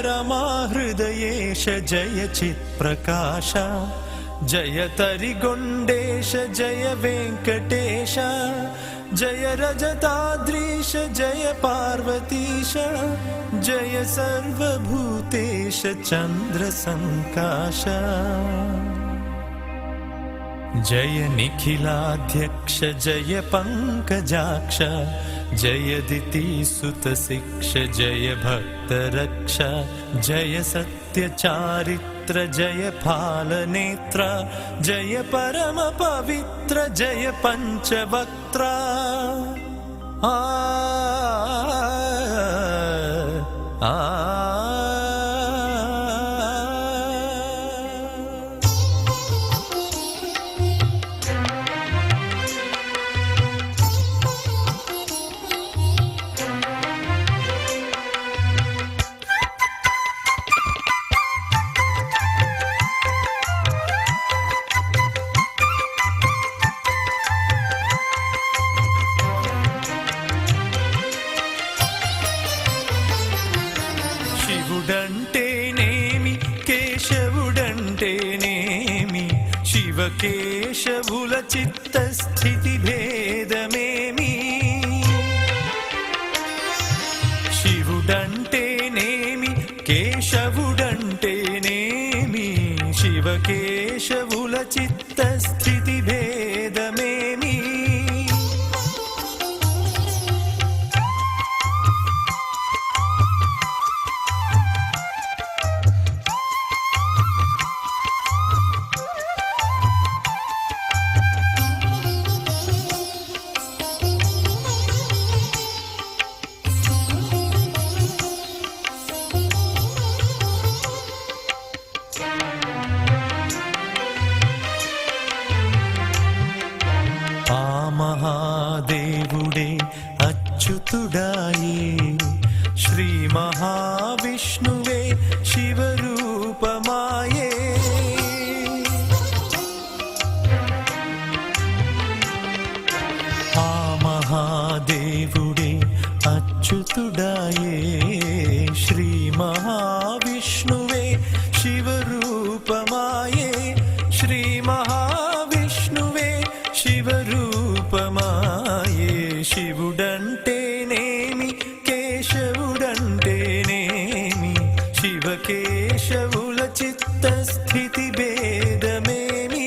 रमा हृदयेश जय चित्प्रकाश जय तरिगोण्डेश जय वेङ्कटेश जय रजताद्रीश जय पार्वतीश जय सर्वभूतेश चन्द्रसङ्काश जय निखिलाध्यक्ष जय पङ्कजाक्ष जय दितिसुतशिक्ष जय भक्तरक्ष जय सत्यचारित्र जय फालनेत्र जय परमपवित्र जय पञ्चवक्त्र శివుడంటేనేమి కేశవుడంటేనేమి శివకేశవుల చిత్తస్థితి భేదమేమి శివుడంటేనేమి కేశవుడంటేనేమి శివకేశవుల చిత్తస్థితి భేదమేమి महादेवुडे अच्युतुडाये श्री महाविष्णुवे शिवरूपमाये आ महादेवुडे अच्युतुडाये श्री महाविष्णुवे शिवरूपमाये श्री महाविष्णुवे शिवरूपमाये శివుడంటేనేమి కేశవుడంటేనేమి శివకేశవుల చిత్తస్థితి భేదమేమి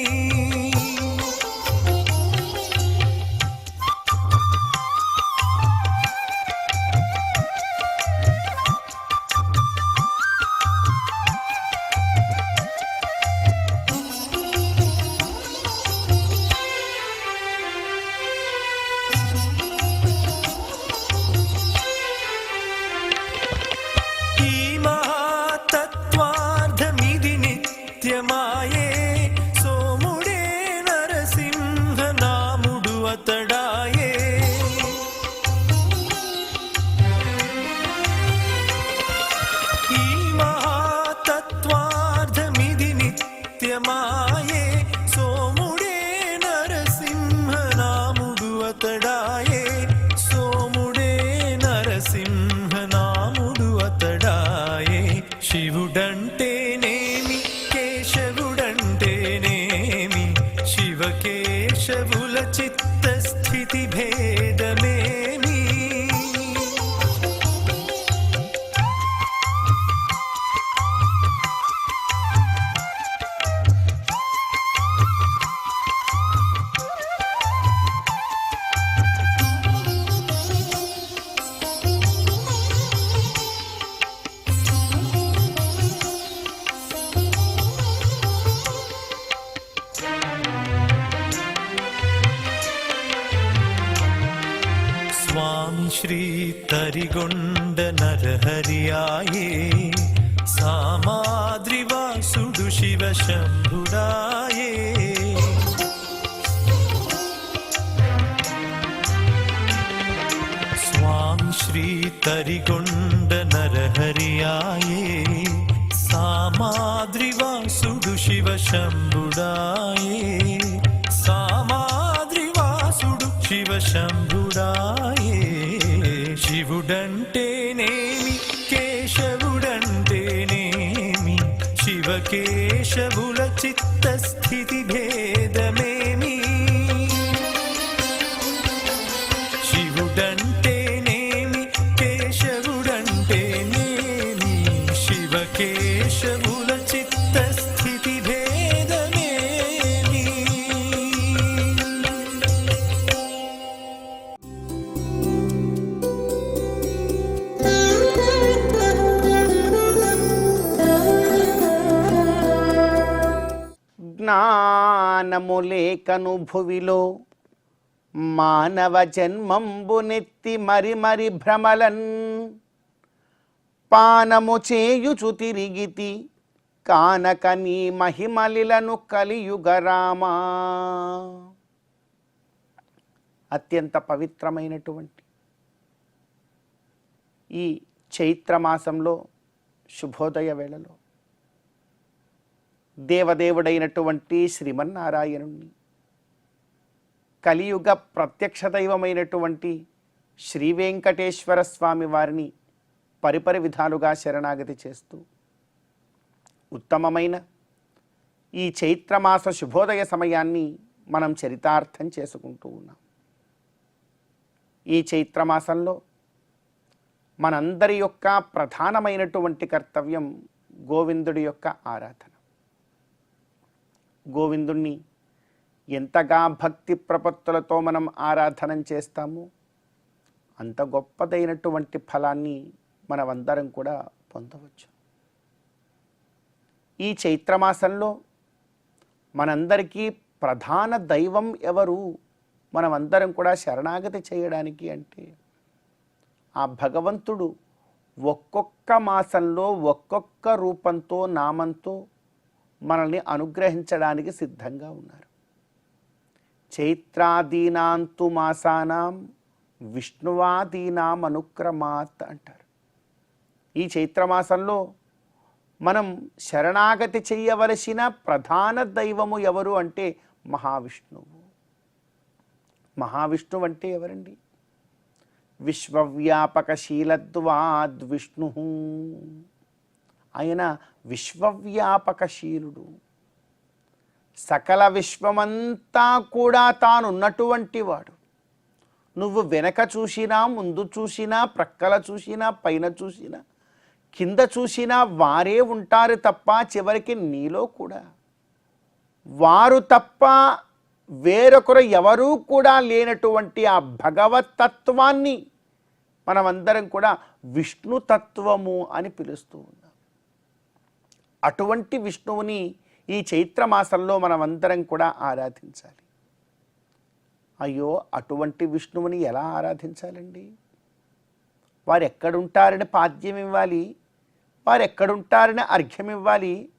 మాయే సోముడే నరసింహ నాముడు అతడాయే ఈ మహాతత్వార్థమిది నిత్యమాయే సోముడే నరసింహ నాముడు అతడాయే సోముడే నరసింహ నాముడు అతడాయే శివుడంటేనేమి కేశవుడంటేనేమి శివకేశవుల చిత్తస్థితి భేదమేమి स्वामी श्री तरिगोण्ड नरहरियाये सामाद्रिवासुडु शिव शंभुडाये स्वामी श्री तरिगोण्ड नरहरियाये सामाद्रिवासुडु शिव शंभुडाये सामाद्रिवासुडु शिव शंभुडाये శివుడంటేనేమి కేశవుడంటే కేశవుల చిత్తస్థితి భేదమేమి శివుడంటేనేమి కేశవుడంటేనేమి శివకేశవుల చిత్తస్థితి భేదమేమి జ్ఞానము లేకను భువిలో మానవ జన్మంబునెత్తి మరి మరి భ్రమలన్ పానము చేయుచు తిరిగితి కానక నీ మహిమలిలను కలియుగరామా. అత్యంత పవిత్రమైనటువంటి ఈ చైత్రమాసంలో శుభోదయ వేళలో దేవదేవుడైనటువంటి శ్రీమన్నారాయణుణ్ణి, కలియుగ ప్రత్యక్ష దైవమైనటువంటి శ్రీ వెంకటేశ్వర స్వామి వారిని పరిపరి విధాలుగా శరణాగతి చేస్తూ ఉత్తమమైన ఈ చైత్రమాస శుభోదయ సమయాన్ని మనం చరితార్థం చేసుకుంటూ ఉన్నాం. ఈ చైత్రమాసంలో మనందరి యొక్క ప్రధానమైనటువంటి కర్తవ్యం గోవిందుడి యొక్క ఆరాధన. గోవిందుణ్ణి ఎంతగా భక్తి ప్రపత్తులతో మనం ఆరాధన చేస్తామో అంత గొప్పదైనటువంటి ఫలాన్ని మనమందరం కూడా పొందవచ్చు. ఈ చైత్రమాసంలో మనందరికీ ప్రధాన దైవం ఎవరు, మనమందరం కూడా శరణాగతి చేయడానికి అంటే ఆ భగవంతుడు ఒక్కొక్క మాసంలో ఒక్కొక్క రూపంతో నామంతో మనల్ని అనుగ్రహించడానికి సిద్ధంగా ఉన్నారు. చైత్రాదీనాంతు మాసానాం విష్ణువాదీనాం అనుక్రమాత్ అంటారు. ఈ చైత్రమాసంలో మనం శరణాగతి చేయవలసిన ప్రధాన దైవము ఎవరు అంటే మహావిష్ణువు. మహావిష్ణువు అంటే ఎవరండి? విశ్వవ్యాపకశీలద్వాద్విష్ణు. ఆయన విశ్వవ్యాపకశీలుడు. సకల విశ్వమంతా కూడా తానున్నటువంటి వాడు. నువ్వు వెనక చూసినా, ముందు చూసినా, ప్రక్కల చూసినా, పైన చూసినా, కింద చూసినా వారే ఉంటారు తప్ప చివరికి నీలో కూడా వారు తప్ప వేరొకరు ఎవరూ కూడా లేనటువంటి ఆ భగవతత్వాన్ని మనమందరం కూడా విష్ణుతత్వము అని పిలుస్తూ ఉన్నాం. అటువంటి విష్ణువుని ఈ చైత్రమాసంలో మనమందరం కూడా ఆరాధించాలి. అయ్యో, అటువంటి విష్ణువుని ఎలా ఆరాధించాలండి? వారు ఎక్కడుంటారని పాద్యం ఇవ్వాలి, వారు ఎక్కడుంటారని అర్ఘ్యం ఇవ్వాలి,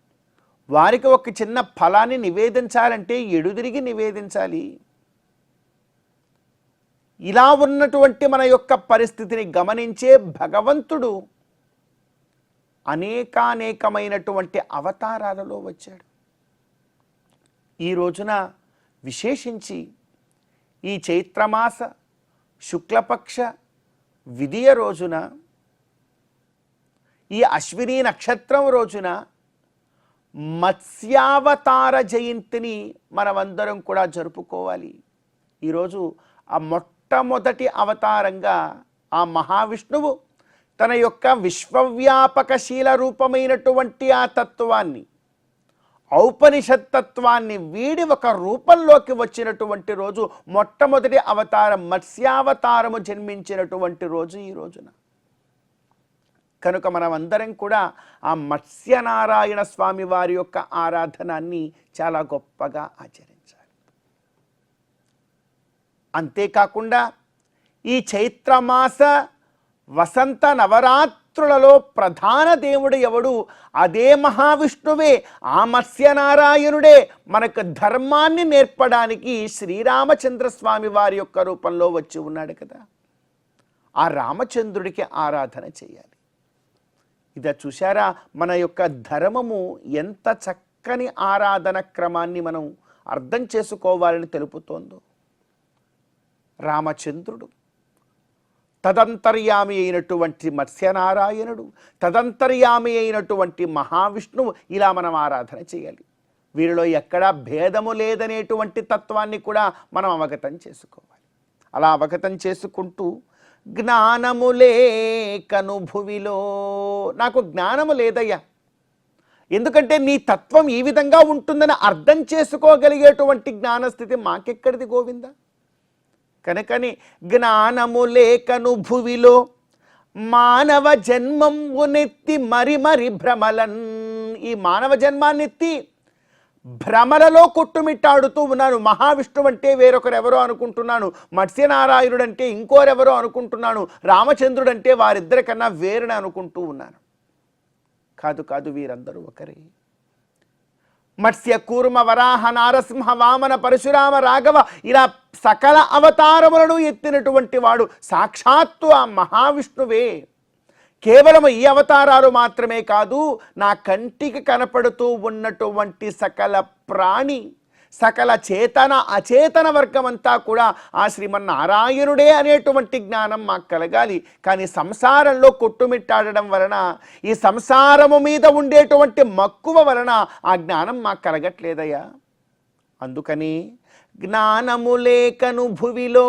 వారికి ఒక చిన్న ఫలాన్ని నివేదించాలంటే ఎడుదిరిగి నివేదించాలి. ఇలా ఉన్నటువంటి మన యొక్క పరిస్థితిని గమనించే భగవంతుడు అనేకానేకమైనటువంటి అవతారాలలో వచ్చాడు. ఈ రోజున విశేషించి ఈ చైత్రమాస శుక్లపక్ష విదియ రోజున, ఈ అశ్విని నక్షత్రం రోజున మత్స్యావతార జయంతిని మనమందరం కూడా జరుపుకోవాలి. ఈరోజు ఆ మొట్టమొదటి అవతారంగా ఆ మహావిష్ణువు తన యొక్క విశ్వవ్యాపకశీల రూపమైనటువంటి ఆ తత్వాన్ని, ఔపనిషత్తత్వాన్ని వీడి ఒక రూపంలోకి వచ్చినటువంటి రోజు, మొట్టమొదటి అవతారం మత్స్యావతారము జన్మించినటువంటి రోజు ఈ రోజున. కనుక మనమందరం కూడా ఆ మత్స్యనారాయణ స్వామి వారి యొక్క ఆరాధనాన్ని చాలా గొప్పగా ఆచరించాలి. అంతేకాకుండా ఈ చైత్రమాస వసంత నవరాత్రులలో ప్రధాన దేవుడు ఎవడు? అదే మహావిష్ణువే. ఆ మత్స్యనారాయణుడే మనకు ధర్మాన్ని నేర్పడానికి శ్రీరామచంద్రస్వామి వారి యొక్క రూపంలో వచ్చి ఉన్నాడు కదా. ఆ రామచంద్రుడికి ఆరాధన చేయాలి. ఇదా చూశారా, మన యొక్క ధర్మము ఎంత చక్కని ఆరాధన క్రమాన్ని మనం అర్థం చేసుకోవాలని తెలుపుతోందో. రామచంద్రుడు తదంతర్యామి అయినటువంటి మత్స్యనారాయణుడు, తదంతర్యామి అయినటువంటి మహావిష్ణువు, ఇలా మనం ఆరాధన చేయాలి. వీరిలో ఎక్కడా భేదము లేదనేటువంటి తత్వాన్ని కూడా మనం అవగతం చేసుకోవాలి. అలా అవగతం చేసుకుంటూ జ్ఞానము లేకను భువిలో, నాకు జ్ఞానము లేదయ్యా, ఎందుకంటే నీ తత్వం ఈ విధంగా ఉంటుందని అర్థం చేసుకోగలిగేటువంటి జ్ఞానస్థితి మాకెక్కడిది గోవింద. కనుకని జ్ఞానము లేకను భువిలో మానవ జన్మంబునెత్తి మరి మరి భ్రమలన్, ఈ మానవ జన్మాన్నెత్తి భ్రమలలో కొట్టుమిట్టాడుతూ ఉన్నాను. మహావిష్ణువు అంటే వేరొకరెవరో అనుకుంటున్నాను, మత్స్యనారాయణుడు అంటే ఇంకోరెవరో అనుకుంటున్నాను, రామచంద్రుడు అంటే వారిద్దరికన్నా వేరుని అనుకుంటూ ఉన్నాను. కాదు కాదు, వీరందరూ ఒకరే. మత్స్య కూర్మ వరాహ నారసింహ వామన పరశురామ రాఘవ ఇలా సకల అవతారములను ఎత్తినటువంటి వాడు సాక్షాత్తు ఆ మహావిష్ణువే. కేవలం ఈ అవతారాలు మాత్రమే కాదు, నా కంటికి కనపడుతూ ఉన్నటువంటి సకల ప్రాణి, సకల చేతన అచేతన వర్గమంతా కూడా ఆ శ్రీమన్నారాయణుడే అనేటువంటి జ్ఞానం మాకు కలగాలి. కానీ సంసారంలో కొట్టుమిట్టాడడం వలన, ఈ సంసారము మీద ఉండేటువంటి మక్కువ వలన ఆ జ్ఞానం మాకు కలగట్లేదయ్యా. అందుకని జ్ఞానము లేకను భువిలో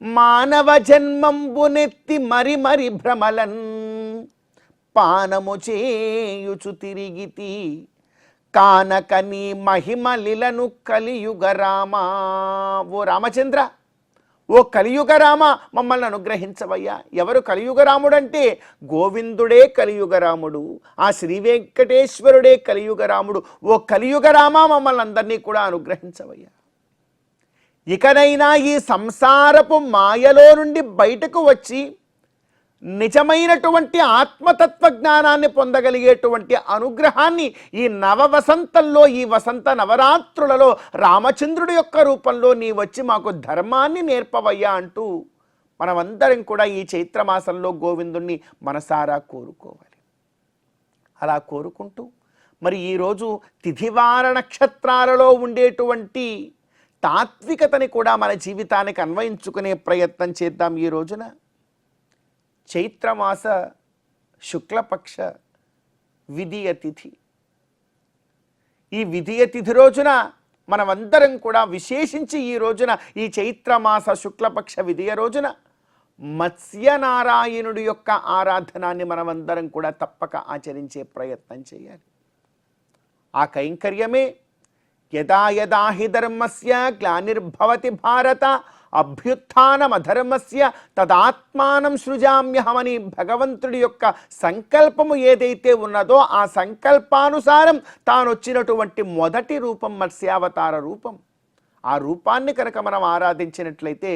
మానవ జన్మంబునెత్తి మరి మరి భ్రమలన్ పానము చేయుచు తిరిగితి కానకని మహిమలిలను కలియుగ రామ. ఓ రామచంద్ర, ఓ కలియుగ రామ, మమ్మల్ని అనుగ్రహించవయ్యా. ఎవరు కలియుగ రాముడంటే గోవిందుడే కలియుగ రాముడు, ఆ శ్రీ వెంకటేశ్వరుడే కలియుగ రాముడు. ఓ కలియుగ రామ, మమ్మల్ని అందరినీ కూడా అనుగ్రహించవయ్యా. ఇకనైనా ఈ సంసారపు మాయలో నుండి బయటకు వచ్చి నిజమైనటువంటి ఆత్మతత్వ జ్ఞానాన్ని పొందగలిగేటువంటి అనుగ్రహాన్ని ఈ నవవసంతంలో, ఈ వసంత నవరాత్రులలో రామచంద్రుడి యొక్క రూపంలో నీ వచ్చి మాకు ధర్మాన్ని నేర్పవయ్యా అంటూ మనమందరం కూడా ఈ చైత్రమాసంలో గోవిందుణ్ణి మనసారా కోరుకోవాలి. అలా కోరుకుంటూ మరి ఈరోజు తిథివార నక్షత్రాలలో ఉండేటువంటి తాత్వికతని కూడా మన జీవితానికి అన్వయించుకునే ప్రయత్నం చేద్దాం. ఈ రోజున చైత్రమాస శుక్లపక్ష విధియ తిథి. ఈ విధియ తిథి రోజున మనమందరం కూడా విశేషించి ఈ రోజున ఈ చైత్రమాస శుక్లపక్ష విధియ రోజున మత్స్యనారాయణుడి యొక్క ఆరాధనాన్ని మనమందరం కూడా తప్పక ఆచరించే ప్రయత్నం చేయాలి. ఆ కైంకర్యమే యదా యదా హి ధర్మస్య గ్లానిర్భవతి భారత అభ్యుత్థానమధర్మస్య తదాత్మానం సృజామ్యహమని భగవంతుడి యొక్క సంకల్పము ఏదైతే ఉన్నదో ఆ సంకల్పానుసారం తాను వచ్చినటువంటి మొదటి రూపం మత్స్యావతార రూపం. ఆ రూపాన్ని కనుక మనం ఆరాధించినట్లయితే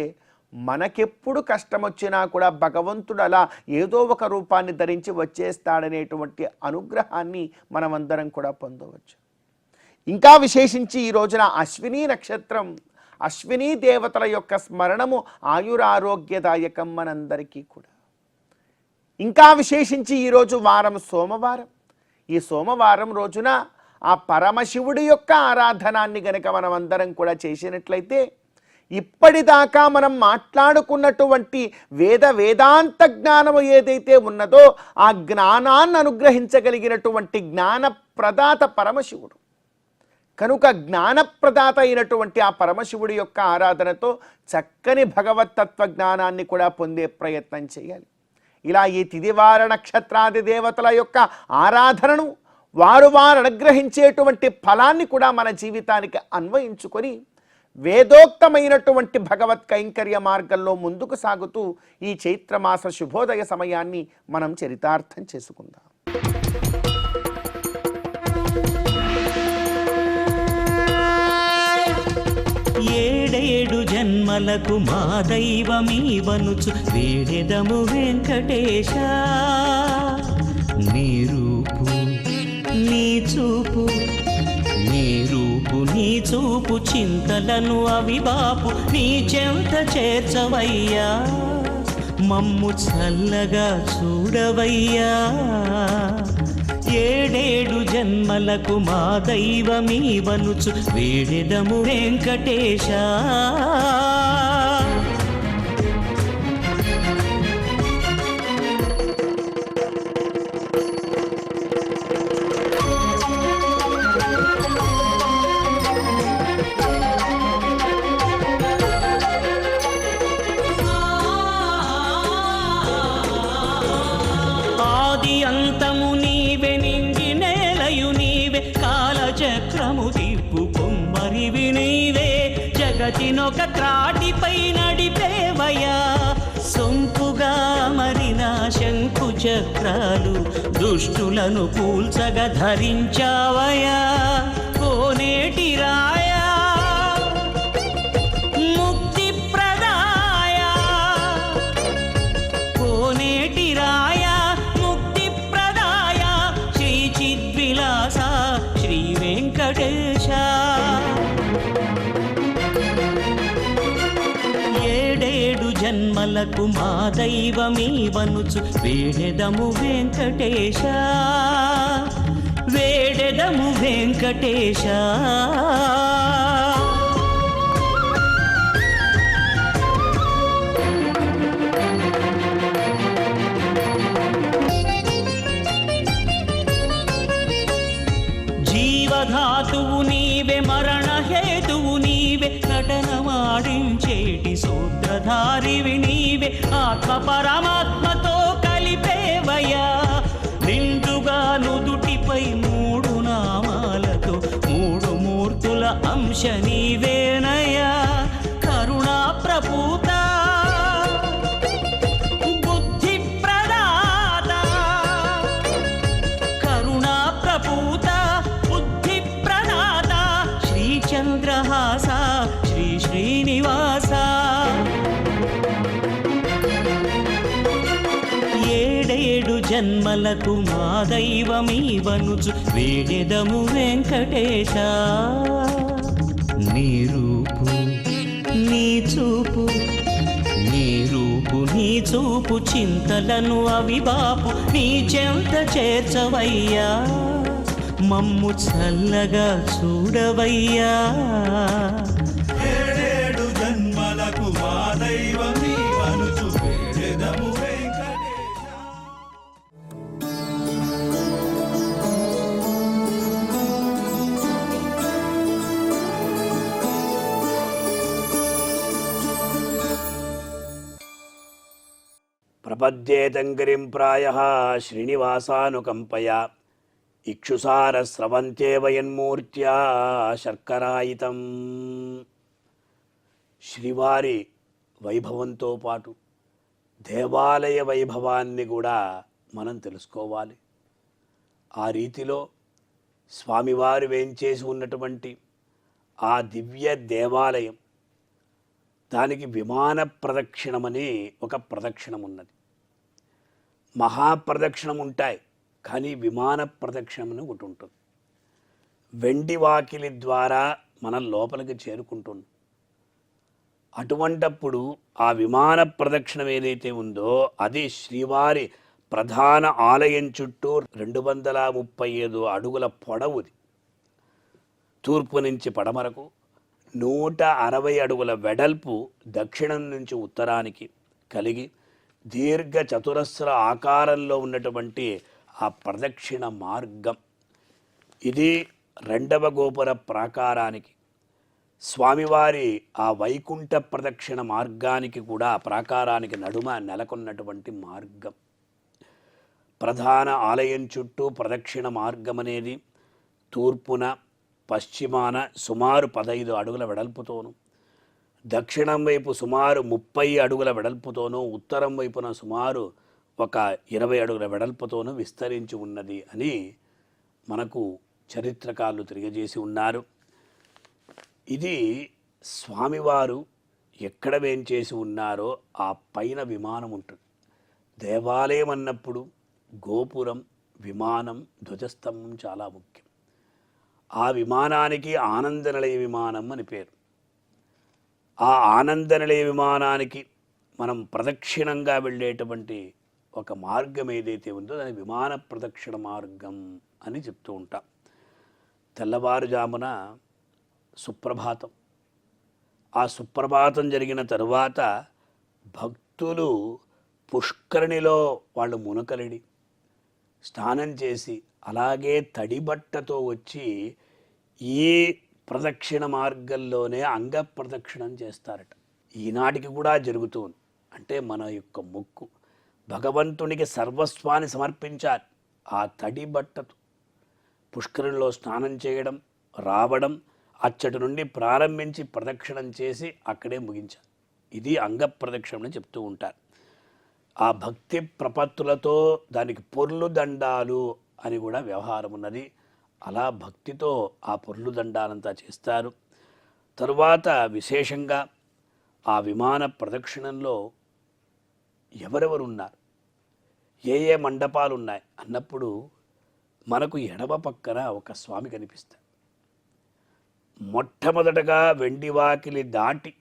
మనకెప్పుడు కష్టం వచ్చినా కూడా భగవంతుడు అలా ఏదో ఒక రూపాన్ని ధరించి వచ్చేస్తాడనేటువంటి అనుగ్రహాన్ని మనమందరం కూడా పొందవచ్చు. ఇంకా విశేషించి ఈ రోజున అశ్విని నక్షత్రం, అశ్విని దేవతల యొక్క స్మరణము ఆయురారోగ్యదాయకం మనందరికీ కూడా. ఇంకా విశేషించి ఈరోజు వారం సోమవారం. ఈ సోమవారం రోజున ఆ పరమశివుడి యొక్క ఆరాధనాన్ని గనక మనం అందరం కూడా చేసినట్లయితే ఇప్పటిదాకా మనం మాట్లాడుకున్నటువంటి వేదాంత జ్ఞానము ఏదైతే ఉన్నదో ఆ జ్ఞానాన్ని అనుగ్రహించగలిగినటువంటి జ్ఞాన ప్రదాత పరమశివుడు. కనుక జ్ఞానప్రదాత అయినటువంటి ఆ పరమశివుడి యొక్క ఆరాధనతో చక్కని భగవత్తత్వ జ్ఞానాన్ని కూడా పొందే ప్రయత్నం చేయాలి. ఇలా ఈ తిథివార నక్షత్రాది దేవతల యొక్క ఆరాధనను వారు అనుగ్రహించేటువంటి ఫలాన్ని కూడా మన జీవితానికి అన్వయించుకొని వేదోక్తమైనటువంటి భగవత్ కైంకర్య మార్గంలో ముందుకు సాగుతూ ఈ చైత్రమాస శుభోదయ సమయాన్ని మనం చరితార్థం చేసుకుందాం. ఏడేడు జన్మలకు మా దైవమీవనుచు వేడెదము వెంకటేశ. నీ రూపు నీ చూపు, నీ రూపు నీ చూపు చింతలను అవిబాపు నీ చెంత చేర్చవయ్యా. మమ్ము చల్లగా చూడవయ్యా. ఏడేడు జన్మలకు మా దైవమీవనుచు వేడెదము వెంకటేశ. జగతినొక త్రాటిపై నడిపేవయ్యా సొంపుగా మరిన శంకు చక్రాలు దుష్టులను కూల్చగా ధరించావయ్యా కోనేటి రాయా ముక్తి ప్రదాయ కోనేటి రాయా ముక్తి ప్రదాయ శ్రీ చిద్విలాస శ్రీ వెంకటేశ ఏడేడు జన్మలకు మా దైవమీవనుచు వేడెదము వెంకటేశ వేడెదము వెంకటేశ జీవధాతువు నీవే మరణ హేతువు నీవే నటనమాడించేటి సూత్రధారివి నీవే ఆత్మ పరమాత్మతో కలిపేవయ్యా నిండుగా నుదుటిపై మూడు నామాలతో మూడు మూర్తుల అంశ నీవేనయ్యా కరుణా ప్రపూత బుద్ధి ప్రదాత కరుణా ప్రపూత బుద్ధి ప్రదాత శ్రీచంద్రహాస శ్రీ శ్రీనివాస ఏడేడు జన్మలకు మా దైవమీవనుచు వేడెదము వెంకటేశ నీ రూపు నీ చూపు నీ రూపు నీ చూపు చింతలను అవిబాపు నీ చెంత చేర్చవయ్యా మమ్ము చల్లగా చూడవయ్యా ఏడేడు జన్మలకు మా దైవమీవనుచు వేడెదము వెంకటేశ. ప్రపద్యేతంగిరిం ప్రాయః శ్రీనివాసానుకంపయా ఇక్షుసారస్రవంతే వయన్మూర్త్యా శర్కరాయితం. శ్రీవారి వైభవంతో పాటు దేవాలయ వైభవాన్ని కూడా మనం తెలుసుకోవాలి. ఆ రీతిలో స్వామివారు వేంచేసి ఉన్నటువంటి ఆ దివ్య దేవాలయం, దానికి విమాన ప్రదక్షిణమని ఒక ప్రదక్షిణం ఉన్నది. మహాప్రదక్షిణం ఉంటాయి, కానీ విమాన ప్రదక్షిణమని ఒకటి ఉంటుంది. వెండి వాకిలి ద్వారా మనం లోపలికి చేరుకుంటున్నాం. అటువంటప్పుడు ఆ విమాన ప్రదక్షిణం ఏదైతే ఉందో అది శ్రీవారి ప్రధాన ఆలయం చుట్టూ 235 అడుగుల పొడవుది. తూర్పు నుంచి పడమరకు 160 అడుగుల వెడల్పు దక్షిణం నుంచి ఉత్తరానికి కలిగి దీర్ఘ చతురస్ర ఆకారంలో ఉన్నటువంటి ఆ ప్రదక్షిణ మార్గం ఇది. 2వ గోపుర ప్రాకారానికి, స్వామివారి ఆ వైకుంఠ ప్రదక్షిణ మార్గానికి కూడా ప్రాకారానికి నడుమ నెలకొన్నటువంటి మార్గం. ప్రధాన ఆలయం చుట్టూ ప్రదక్షిణ మార్గం అనేది తూర్పున పశ్చిమాన సుమారు 15 అడుగుల వెడల్పుతోనూ, దక్షిణం వైపు సుమారు 30 అడుగుల వెడల్పుతోనూ, ఉత్తరం వైపున సుమారు ఒక 20 అడుగుల వెడల్పుతోనూ విస్తరించి ఉన్నది అని మనకు చరిత్రకారులు తెలియజేసి ఉన్నారు. ఇది స్వామివారు ఎక్కడ వేంచేసి ఉన్నారో ఆ పైన విమానం ఉంటుంది. దేవాలయం అన్నప్పుడు గోపురం, విమానం, ధ్వజస్తంభం చాలా ముఖ్యం. ఆ విమానానికి ఆనందనిలయ విమానం అని పేరు. ఆ ఆనందనిలయ విమానానికి మనం ప్రదక్షిణంగా వెళ్ళేటువంటి ఒక మార్గం ఏదైతే ఉందో దాని విమాన ప్రదక్షిణ మార్గం అని చెప్తూ ఉంటాం. తెల్లవారుజామున సుప్రభాతం, ఆ సుప్రభాతం జరిగిన తరువాత భక్తులు పుష్కరిణిలో వాళ్ళు మునకలిడి స్నానం చేసి అలాగే తడిబట్టతో వచ్చి ఈ ప్రదక్షిణ మార్గంలోనే అంగ ప్రదక్షిణం చేస్తారట. ఈనాటికి కూడా జరుగుతుంది. అంటే మన యొక్క మొక్కు భగవంతునికి సర్వస్వాన్ని సమర్పించాలి. ఆ తడి బట్టతో పుష్కరిణిలో స్నానం చేయడం, రావడం, అచ్చటి నుండి ప్రారంభించి ప్రదక్షిణం చేసి అక్కడే ముగించారు. ఇది అంగ ప్రదక్షిణం అని చెప్తూ ఉంటారు. ఆ భక్తి ప్రపత్తులతో దానికి పొర్లు దండాలు అని కూడా వ్యవహారం ఉన్నది. అలా భక్తితో ఆ పొర్లు దండాలంతా చేస్తారు. తరువాత విశేషంగా ఆ విమాన ప్రదక్షిణంలో ఎవరెవరు ఉన్నారు, ఏ ఏ మండపాలు ఉన్నాయి అన్నప్పుడు మనకు ఎడమ పక్కన ఒక స్వామి కనిపిస్తారు. మొట్టమొదటగా వెండివాకిలి దాటి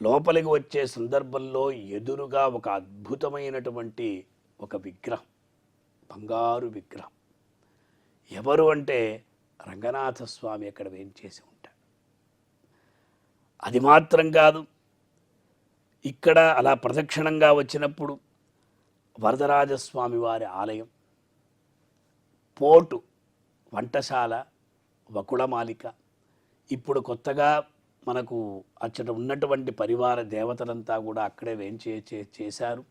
లోపలికి వచ్చే సందర్భంలో ఎదురుగా ఒక అద్భుతమైనటువంటి ఒక విగ్రహం, బంగారు విగ్రహం. ఎవరు అంటే రంగనాథ స్వామి అక్కడ వేంచేసి ఉంటాడు. అది మాత్రం కాదు, ఇక్కడ అలా ప్రదక్షిణంగా వచ్చినప్పుడు వరదరాజస్వామి వారి ఆలయం, పోటు వంటశాల, వకుళమాలిక, ఇప్పుడు కొత్తగా మనకు అచ్చట ఉన్నటువంటి పరివార దేవతలంతా కూడా అక్కడే చేశారు.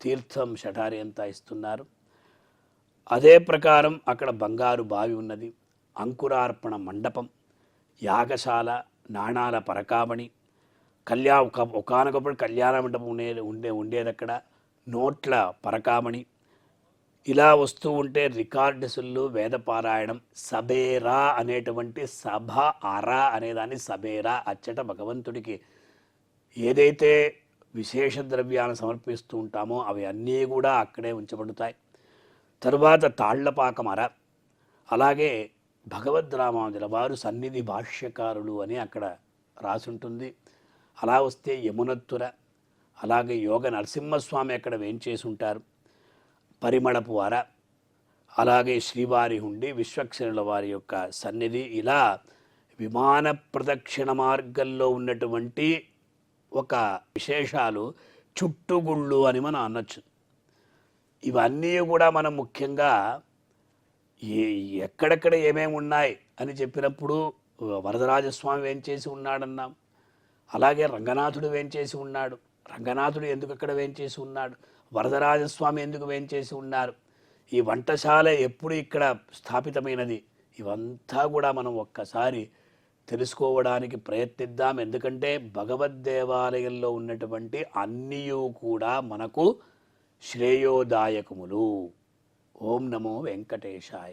తీర్థం షఠారి అంతా ఇస్తున్నారు. అదే ప్రకారం అక్కడ బంగారు బావి ఉన్నది, అంకురార్పణ మండపం, యాగశాల, నాణాల పరకామణి, ఒకానొకప్పుడు కళ్యాణ మండపం ఉండేది అక్కడ, నోట్ల పరకామణి. ఇలా వస్తూ ఉంటే రికార్డసులు, వేదపారాయణం, సబేరా అనేటువంటి సభ అరా అనేదాన్ని సబేరా, అచ్చట భగవంతుడికి ఏదైతే విశేష ద్రవ్యాలను సమర్పిస్తూ ఉంటామో అవి అన్నీ కూడా అక్కడే ఉంచబడతాయి. తరువాత తాళ్లపాకం అర, అలాగే భగవద్రామానుజుల వారు సన్నిధి భాష్యకారులు అని అక్కడ రాసుంటుంది. అలా వస్తే యమునత్తుర, అలాగే యోగ నరసింహస్వామి అక్కడ వేంచేసి ఉంటారు. పరిమళపు అర, అలాగే శ్రీవారి హుండి, విశ్వక్సేనుల వారి యొక్క సన్నిధి. ఇలా విమాన ప్రదక్షిణ మార్గంలో ఉన్నటువంటి ఒక విశేషాలు చుట్టుగుళ్ళు అని మనం అనొచ్చు. ఇవన్నీ కూడా మనం ముఖ్యంగా ఎక్కడెక్కడ ఏమేమి ఉన్నాయి అని చెప్పినప్పుడు వరదరాజస్వామి వేంచేసి ఉన్నాడన్నాం, అలాగే రంగనాథుడు వేంచేసి ఉన్నాడు. రంగనాథుడు ఎందుకు అక్కడ వేంచేసి ఉన్నాడు, వరదరాజస్వామి ఎందుకు వేంచేసి ఉన్నారు, ఈ వంటశాల ఎప్పుడు ఇక్కడ స్థాపితమైనది, ఇవంతా కూడా మనం ఒక్కసారి తెలుసుకోవడానికి ప్రయత్నిద్దాం. ఎందుకంటే భగవద్ దేవాలయంలో ఉన్నటువంటి అన్నీ కూడా మనకు శ్రేయోదాయకములు. ఓం నమో వెంకటేశాయ.